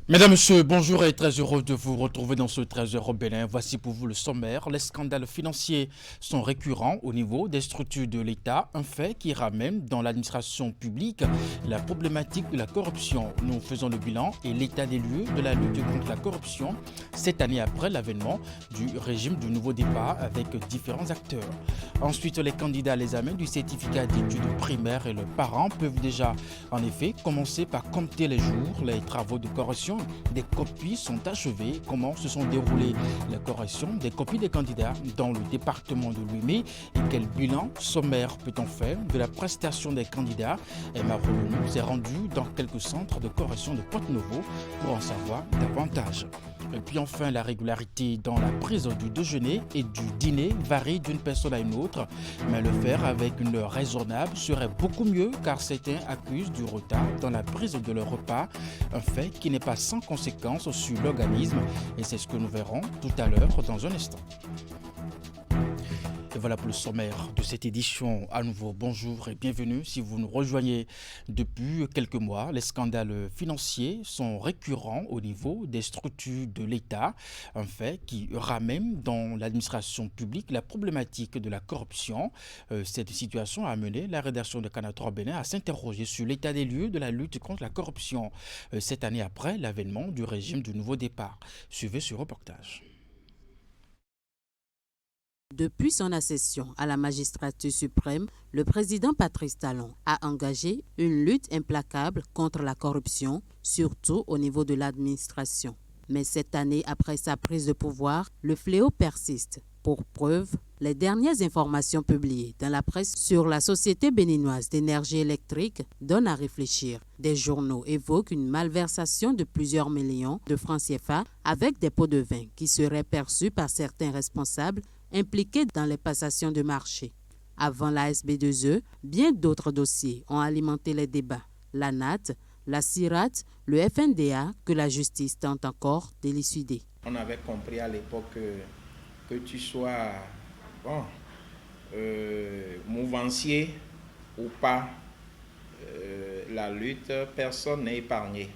Mesdames, Messieurs, bonjour et très heureux de vous retrouver dans ce 13h au Bénin. Voici pour vous le sommaire. Les scandales financiers sont récurrents au niveau des structures de l'État, un fait qui ramène dans l'administration publique la problématique de la corruption. Nous faisons le bilan et l'état des lieux de la lutte contre la corruption cette année après l'avènement du régime du nouveau départ avec différents acteurs. Ensuite, les candidats à l'examen du certificat d'études primaires et leurs parents peuvent déjà en effet commencer par compter les jours. Les travaux de correction des copies sont achevées. Comment se sont déroulées les corrections des copies des candidats dans le département de Louimé et quel bilan sommaire peut-on faire de la prestation des candidats? Emma Rolonou s'est rendue dans quelques centres de correction de Porte-Novo pour en savoir davantage. Et puis enfin, la régularité dans la prise du déjeuner et du dîner varie d'une personne à une autre, mais le faire avec une heure raisonnable serait beaucoup mieux car certains accusent du retard dans la prise de leur repas, un fait qui n'est pas sans conséquence sur l'organisme et c'est ce que nous verrons tout à l'heure dans un instant. Et voilà pour le sommaire de cette édition. À nouveau, bonjour et bienvenue. Si vous nous rejoignez depuis quelques mois, les scandales financiers sont récurrents au niveau des structures de l'État, un fait qui ramène dans l'administration publique la problématique de la corruption. Cette situation a amené la rédaction de Canal 3 Bénin à s'interroger sur l'état des lieux de la lutte contre la corruption cette année après l'avènement du régime du nouveau départ. Suivez ce reportage. Depuis son accession à la magistrature suprême, le président Patrice Talon a engagé une lutte implacable contre la corruption, surtout au niveau de l'administration. Mais cette année, après sa prise de pouvoir, le fléau persiste. Pour preuve, les dernières informations publiées dans la presse sur la Société béninoise d'énergie électrique donnent à réfléchir. Des journaux évoquent une malversation de plusieurs millions de francs CFA avec des pots de vin qui seraient perçus par certains responsables impliqués dans les passations de marché. Avant la SB2E, bien d'autres dossiers ont alimenté les débats. La NAT, la CIRAT, le FNDA, que la justice tente encore d'élucider. On avait compris à l'époque que tu sois mouvancier ou pas, la lutte, personne n'est épargné.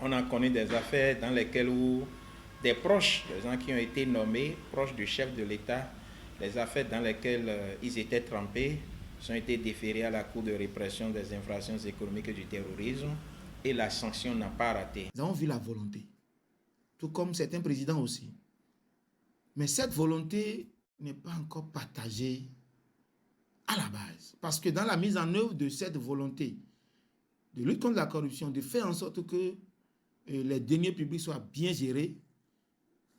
On a connu des affaires dans lesquelles des proches, des gens qui ont été nommés, proches du chef de l'État, les affaires dans lesquelles ils étaient trempés, ont été déférés à la Cour de répression des infractions économiques et du terrorisme et la sanction n'a pas raté. Nous avons vu la volonté, tout comme certains présidents aussi. Mais cette volonté n'est pas encore partagée à la base. Parce que dans la mise en œuvre de cette volonté de lutte contre la corruption, de faire en sorte que les deniers publics soient bien gérés,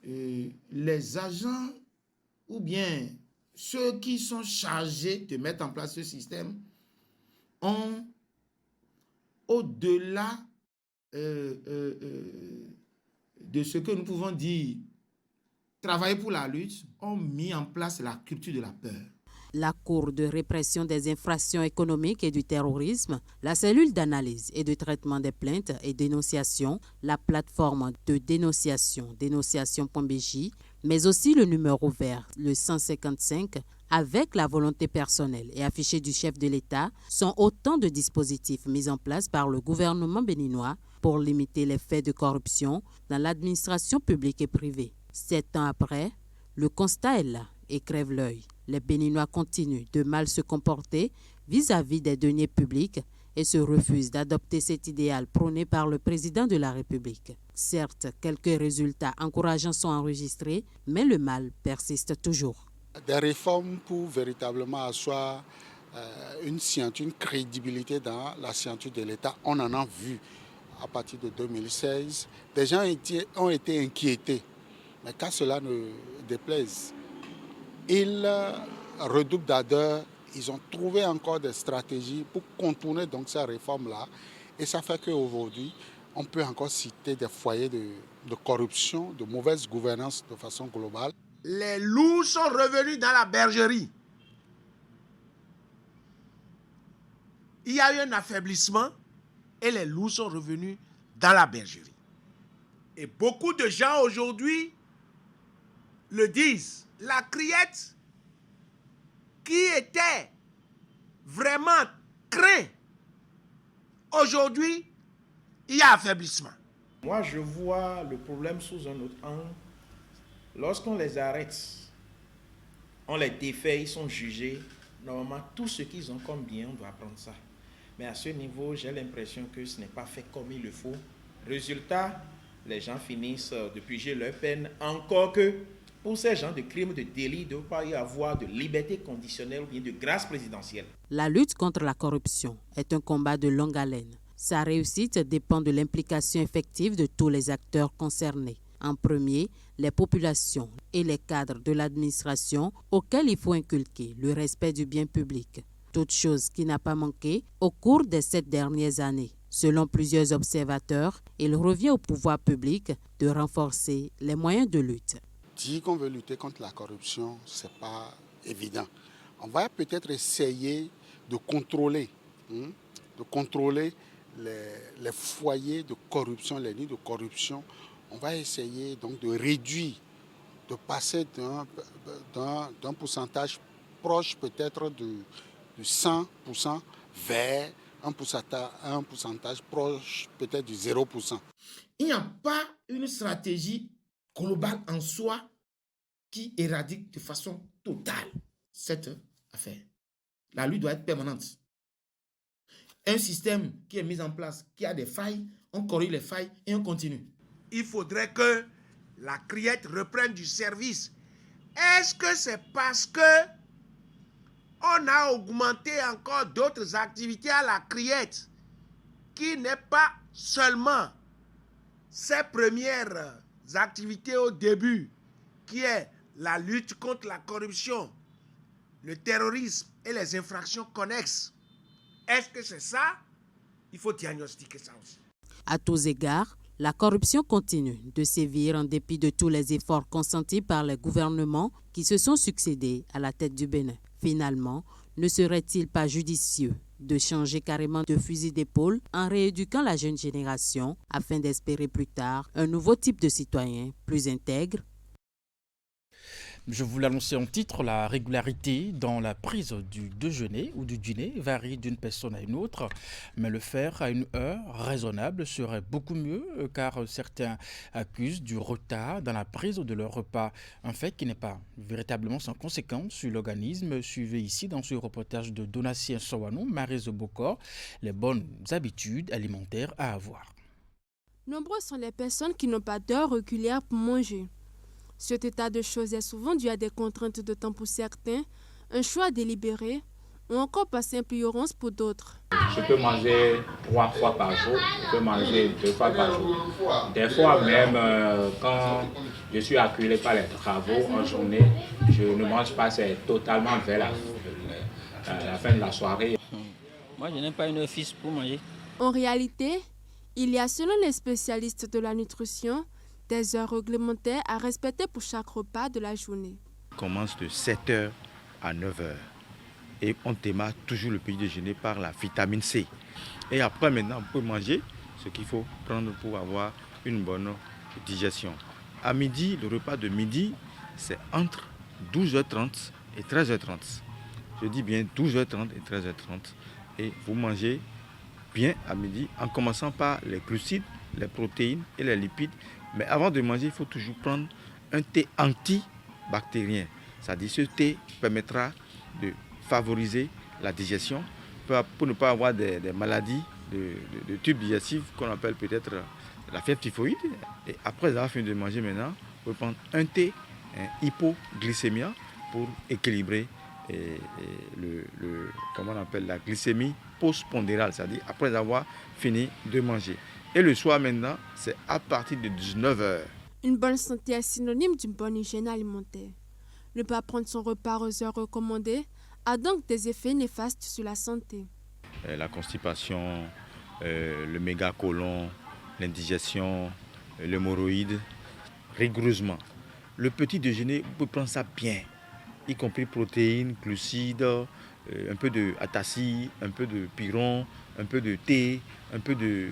les agents ou bien ceux qui sont chargés de mettre en place ce système ont, au-delà de ce que nous pouvons dire travailler pour la lutte, ont mis en place la culture de la peur. La Cour de répression des infractions économiques et du terrorisme, la cellule d'analyse et de traitement des plaintes et dénonciations, la plateforme de dénonciation, dénonciation.bj, mais aussi le numéro vert, le 155, avec la volonté personnelle et affichée du chef de l'État, sont autant de dispositifs mis en place par le gouvernement béninois pour limiter les faits de corruption dans l'administration publique et privée. 7 ans après, le constat est là et crève l'œil. Les Béninois continuent de mal se comporter vis-à-vis des deniers publics et se refusent d'adopter cet idéal prôné par le président de la République. Certes, quelques résultats encourageants sont enregistrés, mais le mal persiste toujours. Des réformes pour véritablement asseoir une crédibilité dans la scienture de l'État, on en a vu à partir de 2016. Des gens ont été inquiétés, mais qu'à cela ne déplaise, ils redoublent d'ardeur, ils ont trouvé encore des stratégies pour contourner donc ces réformes-là. Et ça fait qu'aujourd'hui, on peut encore citer des foyers de corruption, de mauvaise gouvernance de façon globale. Les loups sont revenus dans la bergerie. Il y a eu un affaiblissement et les loups sont revenus dans la bergerie. Et beaucoup de gens aujourd'hui le disent. La criette qui était vraiment crainte, aujourd'hui, il y a affaiblissement. Moi, je vois le problème sous un autre angle. Lorsqu'on les arrête, on les défait, ils sont jugés. Normalement, tout ce qu'ils ont comme bien, on doit prendre ça. Mais à ce niveau, j'ai l'impression que ce n'est pas fait comme il le faut. Résultat, les gens finissent de purger leur peine. Encore que pour ces gens de crimes, de délits, il ne doit pas y avoir de liberté conditionnelle ou bien de grâce présidentielle. La lutte contre la corruption est un combat de longue haleine. Sa réussite dépend de l'implication effective de tous les acteurs concernés. En premier, les populations et les cadres de l'administration auxquels il faut inculquer le respect du bien public. Toute chose qui n'a pas manqué au cours des 7 dernières années. Selon plusieurs observateurs, il revient au pouvoir public de renforcer les moyens de lutte. Dire qu'on veut lutter contre la corruption, ce n'est pas évident. On va peut-être essayer de contrôler les foyers de corruption, les nids de corruption. On va essayer donc de réduire, de passer d'un pourcentage proche peut-être de 100% vers un pourcentage proche peut-être du 0%. Il n'y a pas une stratégie globale en soi qui éradique de façon totale cette affaire. La lutte doit être permanente. Un système qui est mis en place, qui a des failles, on corrige les failles et on continue. Il faudrait que la criette reprenne du service. Est-ce que c'est parce que on a augmenté encore d'autres activités à la criette qui n'est pas seulement ses premières activités au début, qui est la lutte contre la corruption, le terrorisme et les infractions connexes? Est-ce que c'est ça? Il faut diagnostiquer ça aussi. À tous égards, la corruption continue de sévir en dépit de tous les efforts consentis par les gouvernements qui se sont succédés à la tête du Bénin. Finalement, ne serait-il pas judicieux de changer carrément de fusil d'épaule en rééduquant la jeune génération afin d'espérer plus tard un nouveau type de citoyen plus intègre? Je vous l'annonçais en titre, la régularité dans la prise du déjeuner ou du dîner varie d'une personne à une autre, mais le faire à une heure raisonnable serait beaucoup mieux car certains accusent du retard dans la prise de leur repas, un fait qui n'est pas véritablement sans conséquence sur l'organisme. Suivez ici dans ce reportage de Donatien Sowanou, Maryse Bokor, les bonnes habitudes alimentaires à avoir. Nombreuses sont les personnes qui n'ont pas d'heure régulière pour manger. Cet état de choses est souvent dû à des contraintes de temps pour certains, un choix délibéré ou encore par simple ignorance pour d'autres. Je peux manger 3 fois par jour, je peux manger 2 fois par jour. Des fois même, quand je suis acculé par les travaux en journée, je ne mange pas, c'est totalement vers la fin de la soirée. Moi, je n'ai pas une fiche pour manger. En réalité, il y a, selon les spécialistes de la nutrition, des heures réglementaires à respecter pour chaque repas de la journée. On commence de 7h à 9h et on démarre toujours le petit déjeuner par la vitamine C. Et après maintenant on peut manger ce qu'il faut prendre pour avoir une bonne digestion. À midi, le repas de midi, c'est entre 12h30 et 13h30. Je dis bien 12h30 et 13h30. Et vous mangez bien à midi en commençant par les glucides, les protéines et les lipides. Mais avant de manger, il faut toujours prendre un thé antibactérien. C'est-à-dire ce thé permettra de favoriser la digestion pour ne pas avoir des maladies de tube digestif qu'on appelle peut-être la fièvre typhoïde. Et après avoir fini de manger maintenant, vous pouvez prendre un thé hypoglycémia pour équilibrer comment on appelle la glycémie postpondérale, c'est-à-dire après avoir fini de manger. Et le soir maintenant, c'est à partir de 19h. Une bonne santé est synonyme d'une bonne hygiène alimentaire. Ne pas prendre son repas aux heures recommandées a donc des effets néfastes sur la santé. La constipation, le mégacolon, l'indigestion, l'hémorroïde, rigoureusement. Le petit déjeuner, vous pouvez prendre ça bien, y compris protéines, glucides, un peu de atassi, un peu de piron, un peu de thé, un peu de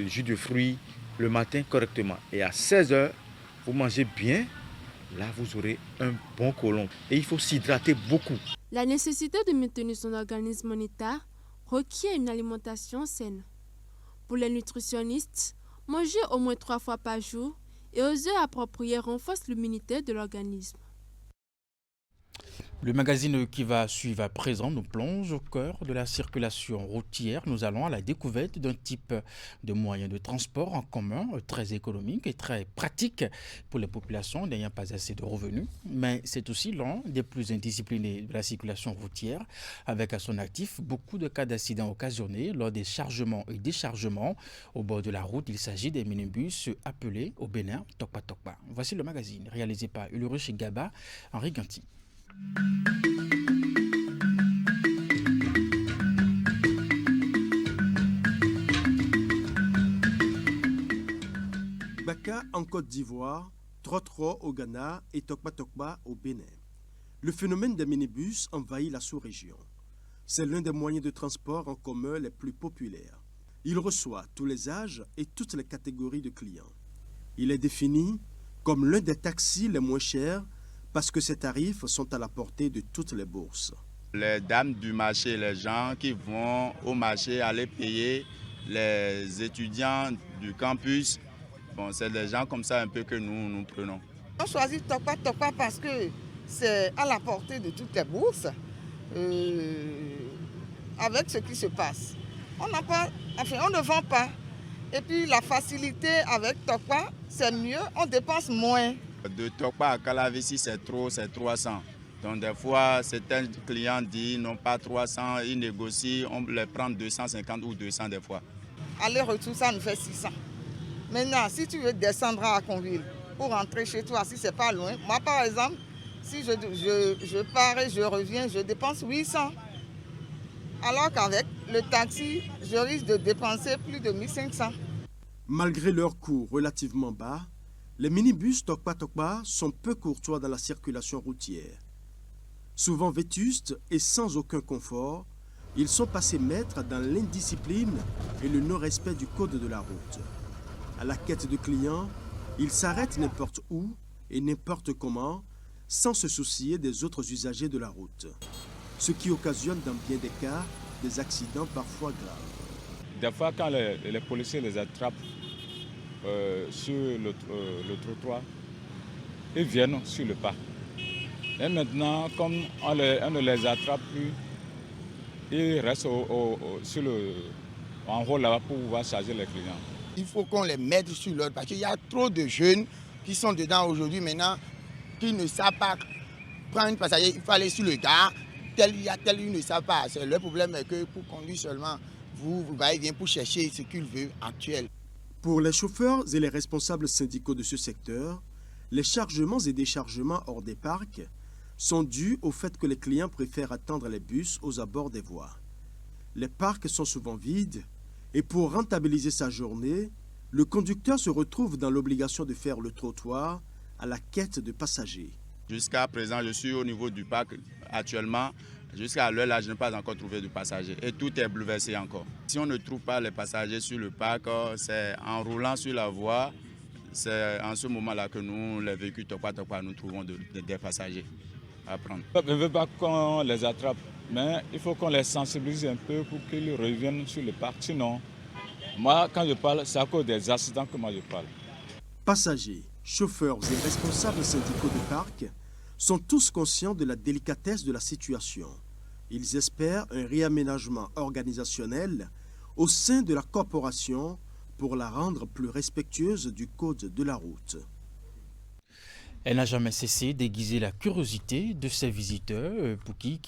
jus de fruits, le matin correctement. Et à 16h, vous mangez bien, là vous aurez un bon côlon. Et il faut s'hydrater beaucoup. La nécessité de maintenir son organisme en état requiert une alimentation saine. Pour les nutritionnistes, Manger au moins 3 fois par jour et aux heures appropriées renforce l'immunité de l'organisme. Le magazine qui va suivre à présent nous plonge au cœur de la circulation routière. Nous allons à la découverte d'un type de moyen de transport en commun très économique et très pratique pour les populations n'ayant pas assez de revenus. Mais c'est aussi l'un des plus indisciplinés de la circulation routière, avec à son actif beaucoup de cas d'accidents occasionnés lors des chargements et déchargements au bord de la route. Il s'agit des minibus appelés au Bénin Tokpa Tokpa. Voici le magazine réalisé par Ulrich Gaba, Henri Ganti. Baka en Côte d'Ivoire, Trotro au Ghana et Tokpa Tokpa au Bénin. Le phénomène des minibus envahit la sous-région. C'est l'un des moyens de transport en commun les plus populaires. Il reçoit tous les âges et toutes les catégories de clients. Il est défini comme l'un des taxis les moins chers parce que ces tarifs sont à la portée de toutes les bourses. Les dames du marché, les gens qui vont au marché aller payer, les étudiants du campus, bon, c'est des gens comme ça un peu que nous prenons. On choisit Tokpa Tokpa parce que c'est à la portée de toutes les bourses. Avec ce qui se passe, on ne vend pas. Et puis la facilité avec Tokpa, c'est mieux, on dépense moins. De Tokpa à Calavissi, c'est trop, c'est 300. Donc des fois, certains clients disent non pas 300, ils négocient, on les prend 250 ou 200 des fois. Aller-retour, ça nous fait 600. Maintenant, si tu veux descendre à Aconville pour rentrer chez toi, si c'est pas loin, moi par exemple, si je pars et je reviens, je dépense 800. Alors qu'avec le taxi, je risque de dépenser plus de 1500. Malgré leur coût relativement bas, les minibus Tokpa Tokpa sont peu courtois dans la circulation routière. Souvent vétustes et sans aucun confort, ils sont passés maîtres dans l'indiscipline et le non-respect du code de la route. À la quête de clients, ils s'arrêtent n'importe où et n'importe comment, sans se soucier des autres usagers de la route. Ce qui occasionne dans bien des cas des accidents parfois graves. Des fois, quand les policiers les attrapent sur le trottoir, ils viennent sur le pas. Et maintenant, comme on ne les attrape plus, ils restent en haut là-bas pour pouvoir charger les clients. Il faut qu'on les mette sur l'autre parce qu'il y a trop de jeunes qui sont dedans aujourd'hui maintenant, qui ne savent pas prendre un passager, il faut aller sur le gare, ils ne savent pas. Le problème est que pour conduire seulement, vous allez pour chercher ce qu'il veut actuel. Pour les chauffeurs et les responsables syndicaux de ce secteur, les chargements et déchargements hors des parcs sont dus au fait que les clients préfèrent attendre les bus aux abords des voies. Les parcs sont souvent vides et pour rentabiliser sa journée, le conducteur se retrouve dans l'obligation de faire le trottoir à la quête de passagers. Jusqu'à présent, je suis au niveau du parc actuellement. Jusqu'à l'heure là, je n'ai pas encore trouvé de passagers et tout est bouleversé encore. Si on ne trouve pas les passagers sur le parc, c'est en roulant sur la voie, c'est en ce moment-là que nous, les véhicules Tokpa Tokpa, nous trouvons des passagers à prendre. Je ne veux pas qu'on les attrape, mais il faut qu'on les sensibilise un peu pour qu'ils reviennent sur le parc. Sinon, moi, quand je parle, c'est à cause des accidents que moi je parle. Passagers, chauffeurs et responsables syndicaux de parc sont tous conscients de la délicatesse de la situation. Ils espèrent un réaménagement organisationnel au sein de la corporation pour la rendre plus respectueuse du code de la route. Elle n'a jamais cessé d'aiguiser la curiosité de ses visiteurs pour qui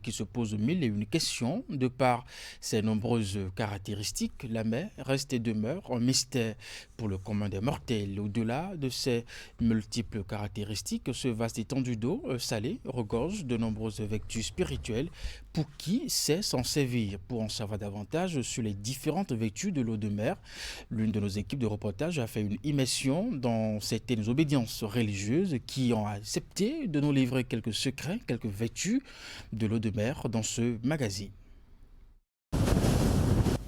se posent mille et une questions. De par ses nombreuses caractéristiques, la mer reste et demeure un mystère pour le commun des mortels. Au-delà de ses multiples caractéristiques, ce vaste étendue d'eau salée regorge de nombreuses vertus spirituelles. Pour qui sait s'en servir? Pour en savoir davantage sur les différentes vertus de l'eau de mer, l'une de nos équipes de reportage a fait une immersion dans certaines obédiences religieuses qui ont accepté de nous livrer quelques secrets, quelques vertus de l'eau de mer dans ce magazine.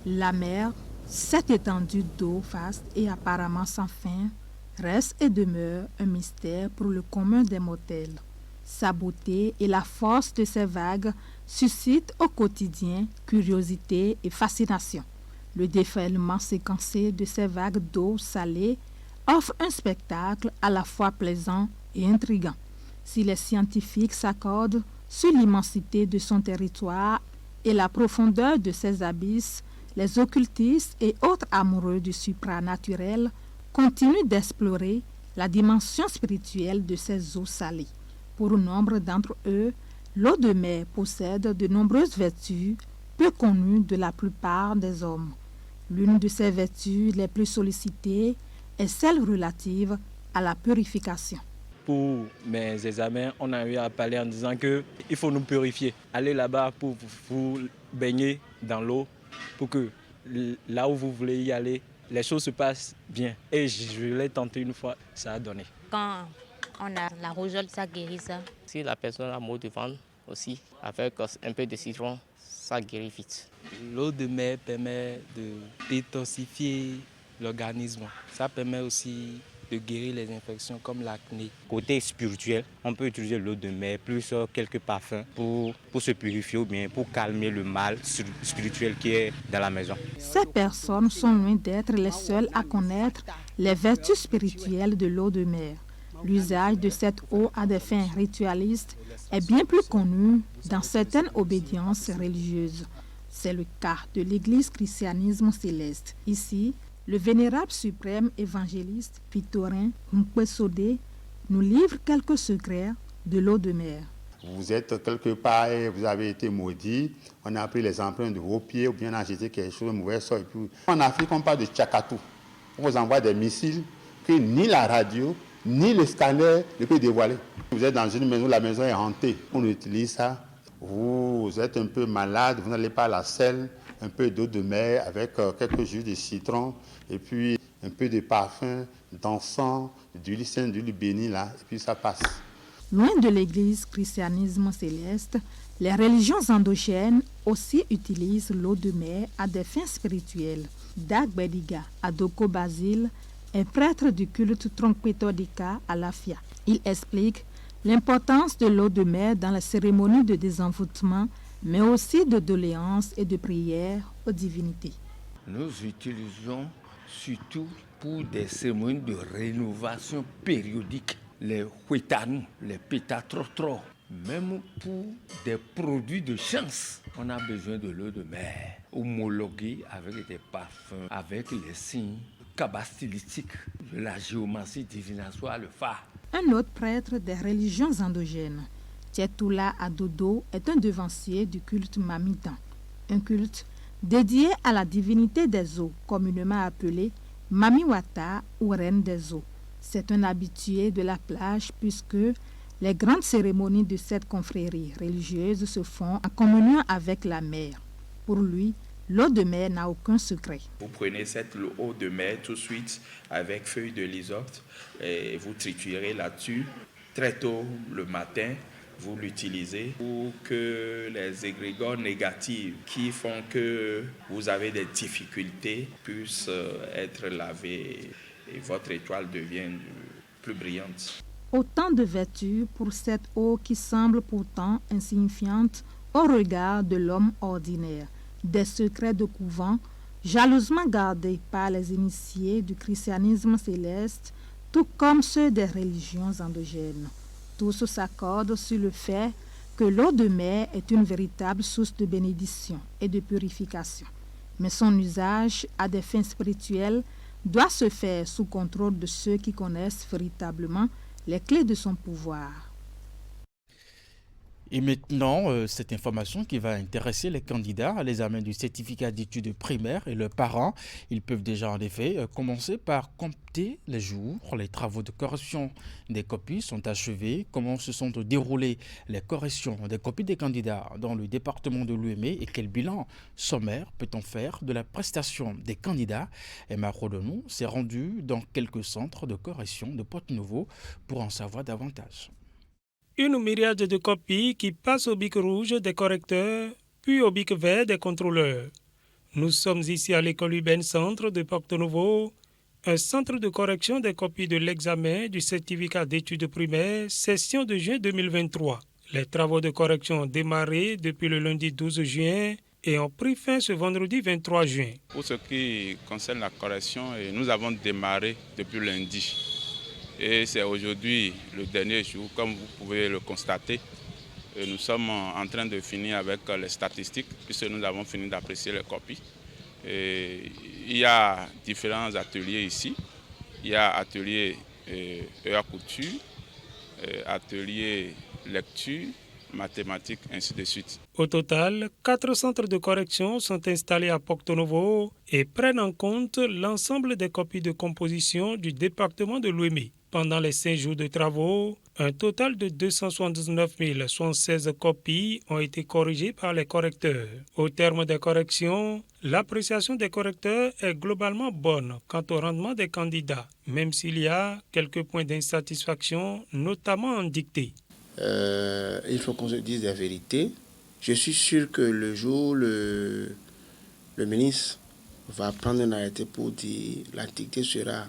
La mer, cette étendue d'eau vaste et apparemment sans fin, reste et demeure un mystère pour le commun des mortels. Sa beauté et la force de ses vagues suscitent au quotidien curiosité et fascination. Le déferlement séquencé de ces vagues d'eau salée offre un spectacle à la fois plaisant et intriguant. Si les scientifiques s'accordent sur l'immensité de son territoire et la profondeur de ses abysses, les occultistes et autres amoureux du supranaturel continuent d'explorer la dimension spirituelle de ces eaux salées. Pour nombre d'entre eux, l'eau de mer possède de nombreuses vertus peu connues de la plupart des hommes. L'une de ces vertus les plus sollicitées est celle relative à la purification. Pour mes examens, on a eu à parler en disant qu'il faut nous purifier. Aller là-bas pour vous baigner dans l'eau, pour que là où vous voulez y aller, les choses se passent bien. Et je l'ai tenté une fois, ça a donné. Quand on a la rougeole, ça guérit ça. Si la personne a mal de ventre aussi, avec un peu de citron, ça guérit vite. L'eau de mer permet de détoxifier l'organisme. Ça permet aussi de guérir les infections comme l'acné. Côté spirituel, on peut utiliser l'eau de mer plus quelques parfums pour se purifier ou bien pour calmer le mal spirituel qui est dans la maison. Ces personnes sont loin d'être les seules à connaître les vertus spirituelles de l'eau de mer. L'usage de cette eau à des fins ritualistes est bien plus connu dans certaines obédiences religieuses. C'est le cas de l'Église Christianisme Céleste. Ici, le vénérable suprême évangéliste Victorin Mpesodé nous livre quelques secrets de l'eau de mer. Vous êtes quelque part et vous avez été maudit, on a pris les empreintes de vos pieds ou bien on a jeté quelque chose de mauvais sort. En Afrique, on parle de Tchakatou. On vous envoie des missiles que ni la radio, ni le scanner ne peut dévoiler. Vous êtes dans une maison, la maison est hantée. On utilise ça. Vous êtes un peu malade, vous n'allez pas à la selle, un peu d'eau de mer avec quelques jus de citron et puis un peu de parfum, d'encens, d'huile sainte, d'huile bénie là, et puis ça passe. Loin de l'Église Christianisme Céleste, les religions endogènes aussi utilisent l'eau de mer à des fins spirituelles. Dag Bediga Adoko Basile est prêtre du culte Tronkpetodika à Lafia. Il explique l'importance de l'eau de mer dans la cérémonie de désenvoûtement, mais aussi de doléances et de prières aux divinités. Nous utilisons surtout pour des cérémonies de rénovation périodique, les huetanou, les pétatrotro, même pour des produits de chance, on a besoin de l'eau de mer, homologuée avec des parfums, avec les signes cabastilistiques de la géomancie divinatoire, le phare. Un autre prêtre des religions endogènes, Tchétoula Adodo, est un devancier du culte mamidan, un culte dédié à la divinité des eaux, communément appelée Mamiwata ou reine des eaux. C'est un habitué de la plage puisque les grandes cérémonies de cette confrérie religieuse se font en communion avec la mer. Pour lui, l'eau de mer n'a aucun secret. Vous prenez cette eau de mer tout de suite avec feuilles de l'hysope et vous triturez là-dessus. Très tôt le matin, vous l'utilisez pour que les égrégores négatifs qui font que vous avez des difficultés puissent être lavés et votre étoile devient plus brillante. Autant de vertus pour cette eau qui semble pourtant insignifiante au regard de l'homme ordinaire. Des secrets de couvent jalousement gardés par les initiés du christianisme céleste, tout comme ceux des religions endogènes. Tous s'accordent sur le fait que l'eau de mer est une véritable source de bénédiction et de purification. Mais son usage à des fins spirituelles doit se faire sous contrôle de ceux qui connaissent véritablement les clés de son pouvoir. Et maintenant, cette information qui va intéresser les candidats à l'examen du certificat d'études primaires et leurs parents. Ils peuvent déjà en effet commencer par compter les jours. Les travaux de correction des copies sont achevés. Comment se sont déroulées les corrections des copies des candidats dans le département de l'UME et quel bilan sommaire peut-on faire de la prestation des candidats? Emma Rodonou s'est rendue dans quelques centres de correction de Porte-Nouveau pour en savoir davantage. Une myriade de copies qui passent au bic rouge des correcteurs, puis au bic vert des contrôleurs. Nous sommes ici à l'école urbaine centre de Porte-Nouveau, un centre de correction des copies de l'examen du certificat d'études primaires, session de juin 2023. Les travaux de correction ont démarré depuis le lundi 12 juin et ont pris fin ce vendredi 23 juin. Pour ce qui concerne la correction, nous avons démarré depuis lundi. Et c'est aujourd'hui le dernier jour, comme vous pouvez le constater. Et nous sommes en train de finir avec les statistiques, puisque nous avons fini d'apprécier les copies. Et il y a différents ateliers ici. Il y a atelier couture, atelier lecture, mathématiques, ainsi de suite. Au total, 4 centres de correction sont installés à Porto Novo et prennent en compte l'ensemble des copies de composition du département de Lomé. Pendant les 5 jours de travaux, un total de 279 076 copies ont été corrigées par les correcteurs. Au terme des corrections, l'appréciation des correcteurs est globalement bonne quant au rendement des candidats, même s'il y a quelques points d'insatisfaction, notamment en dictée. Il faut qu'on se dise la vérité. Je suis sûr que le jour où le ministre va prendre un arrêté pour dire que la dictée sera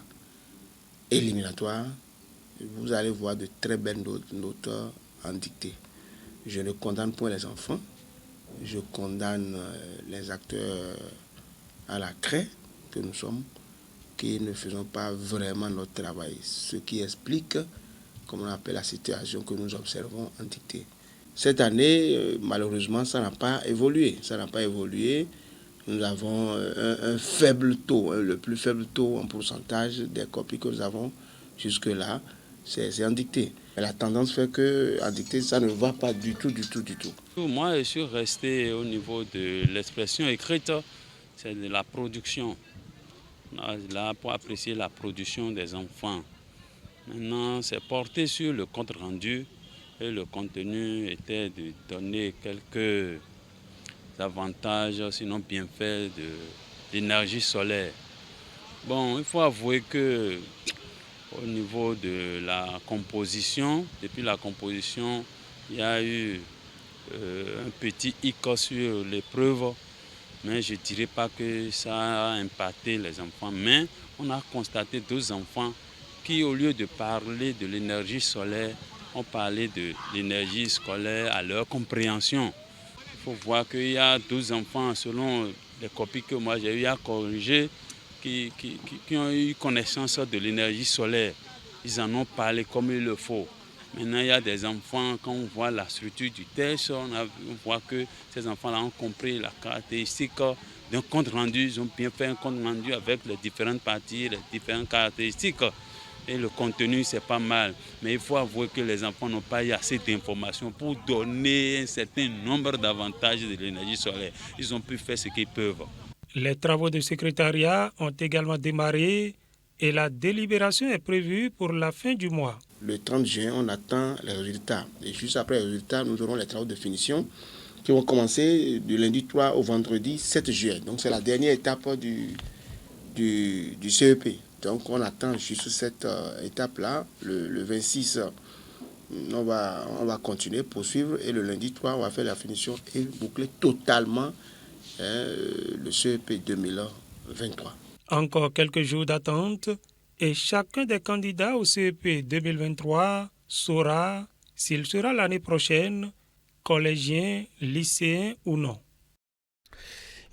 éliminatoire, vous allez voir de très belles notes en dictée. Je ne condamne point les enfants, je condamne les acteurs à la craie que nous sommes, qui ne faisons pas vraiment notre travail, ce qui explique, comme on appelle, la situation que nous observons en dictée. Cette année, malheureusement, ça n'a pas évolué. Nous avons un faible taux, le plus faible taux en pourcentage des copies que nous avons jusque-là, c'est en dictée. Et la tendance fait qu'en dictée, ça ne va pas du tout. Moi, je suis resté au niveau de l'expression écrite, c'est de la production. Là, pour apprécier la production des enfants. Maintenant, c'est porté sur le compte rendu et le contenu était de donner quelques avantages, sinon bienfaits de l'énergie solaire. Bon, il faut avouer que au niveau de la composition, depuis la composition, il y a eu un petit hic sur l'épreuve, mais je ne dirais pas que ça a impacté les enfants. Mais on a constaté 2 enfants qui, au lieu de parler de l'énergie solaire, ont parlé de l'énergie scolaire à leur compréhension. Il faut voir qu'il y a 12 enfants, selon les copies que moi j'ai eu à corriger, qui ont eu connaissance de l'énergie solaire. Ils en ont parlé comme il le faut. Maintenant, il y a des enfants, quand on voit la structure du texte, on voit que ces enfants-là ont compris la caractéristique d'un compte rendu. Ils ont bien fait un compte rendu avec les différentes parties, les différentes caractéristiques. Et le contenu, c'est pas mal. Mais il faut avouer que les enfants n'ont pas eu assez d'informations pour donner un certain nombre d'avantages de l'énergie solaire. Ils ont pu faire ce qu'ils peuvent. Les travaux de secrétariat ont également démarré et la délibération est prévue pour la fin du mois. Le 30 juin, on attend les résultats. Et juste après les résultats, nous aurons les travaux de finition qui vont commencer du lundi 3 au vendredi 7 juin. Donc c'est la dernière étape du CEP. Donc on attend juste cette étape-là. Le 26, on va continuer, poursuivre. Et le lundi 3, on va faire la finition et boucler totalement le CEP 2023. Encore quelques jours d'attente et chacun des candidats au CEP 2023 saura s'il sera l'année prochaine collégien, lycéen ou non.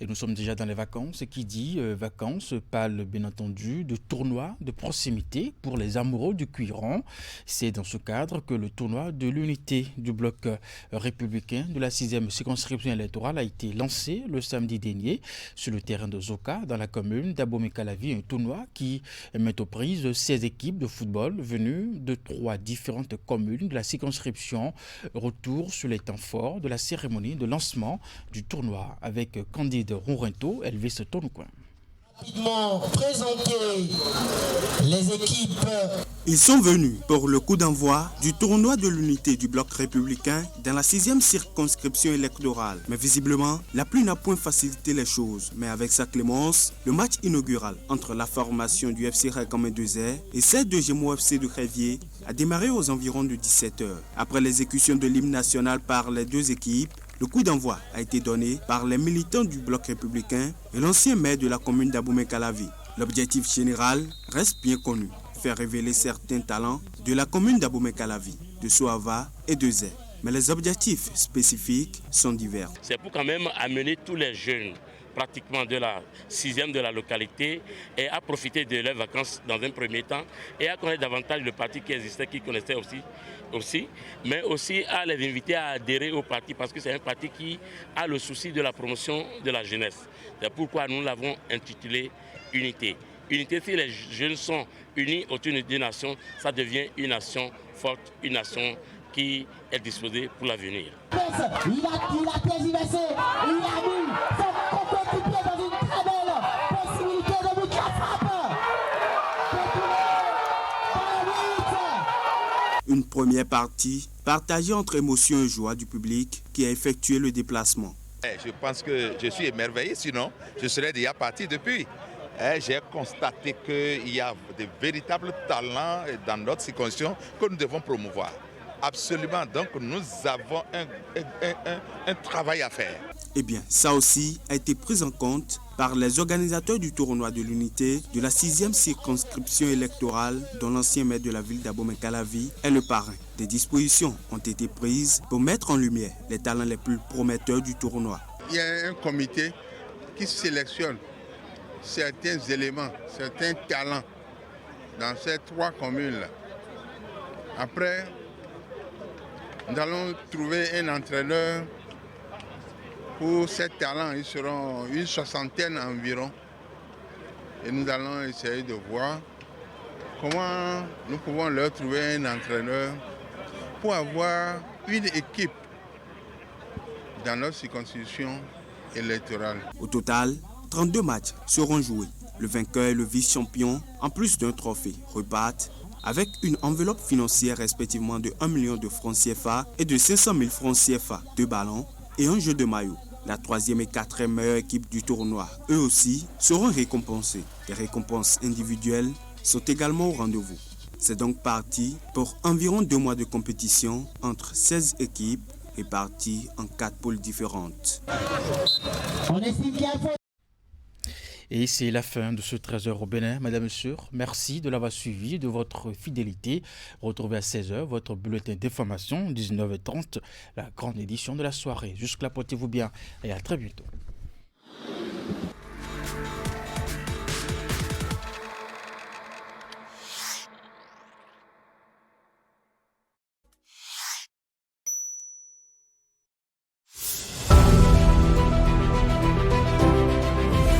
Et nous sommes déjà dans les vacances. Qui dit vacances parle bien entendu de tournoi de proximité pour les amoureux du cuiron. C'est dans ce cadre que le tournoi de l'unité du bloc républicain de la 6e circonscription électorale a été lancé le samedi dernier sur le terrain de Zoka dans la commune d'Abomey-Calavi. Un tournoi qui met aux prises 16 équipes de football venues de 3 différentes communes de la circonscription. Retour sur les temps forts de la cérémonie de lancement du tournoi avec Candide Rourinto, Elvis Tonoucoin. Rapidement présenter les équipes. Ils sont venus pour le coup d'envoi du tournoi de l'unité du bloc républicain dans la 6e circonscription électorale. Mais visiblement, la pluie n'a point facilité les choses. Mais avec sa clémence, le match inaugural entre la formation du FC Regamé 2R et celle de Gémeaux FC de Crévier a démarré aux environs de 17h. Après l'exécution de l'hymne national par les 2 équipes, le coup d'envoi a été donné par les militants du bloc républicain et l'ancien maire de la commune d'Abomey-Calavi. L'objectif général reste bien connu, faire révéler certains talents de la commune d'Abomey-Calavi, de Soava et de Zé. mais les objectifs spécifiques sont divers. C'est pour quand même amener tous les jeunes pratiquement de la 6e de la localité et à profiter de leurs vacances dans un premier temps et à connaître davantage le parti qui existait, qui connaissait aussi, mais aussi à les inviter à adhérer au parti parce que c'est un parti qui a le souci de la promotion de la jeunesse. C'est pourquoi nous l'avons intitulé Unité. Unité, si les jeunes sont unis autour d'une nation, ça devient une nation forte, une nation qui est disposée pour l'avenir. Il a tergiversé, il a mis son compétiteur dans une très belle possibilité de but la frappe. Une première partie partagée entre émotion et joie du public qui a effectué le déplacement. Je pense que je suis émerveillé, sinon je serais déjà parti depuis. J'ai constaté qu'il y a de véritables talents dans notre circonscription que nous devons promouvoir. Absolument, donc nous avons un travail à faire. Eh bien, ça aussi a été pris en compte par les organisateurs du tournoi de l'unité de la 6e circonscription électorale dont l'ancien maire de la ville d'Abomey-Calavi est le parrain. Des dispositions ont été prises pour mettre en lumière les talents les plus prometteurs du tournoi. Il y a un comité qui sélectionne certains éléments, certains talents dans ces 3 communes-là. Après, nous allons trouver un entraîneur pour ces talents. Ils seront une 60aine environ. Et nous allons essayer de voir comment nous pouvons leur trouver un entraîneur pour avoir une équipe dans notre circonscription électorale. Au total, 32 matchs seront joués. Le vainqueur et le vice-champion, en plus d'un trophée, repartent avec une enveloppe financière respectivement de 1 million de francs CFA et de 500 000 francs CFA, 2 ballons et un jeu de maillot. La 3e et 4e meilleure équipe du tournoi, eux aussi, seront récompensés. Les récompenses individuelles sont également au rendez-vous. C'est donc parti pour environ 2 mois de compétition entre 16 équipes réparties en 4 poules différentes. On estime qu'il y a Et c'est la fin de ce 13h au Bénin. Madame, Monsieur, merci de l'avoir suivi, de votre fidélité. Retrouvez à 16h votre bulletin d'information, 19h30, la grande édition de la soirée. Jusque-là, portez-vous bien et à très bientôt.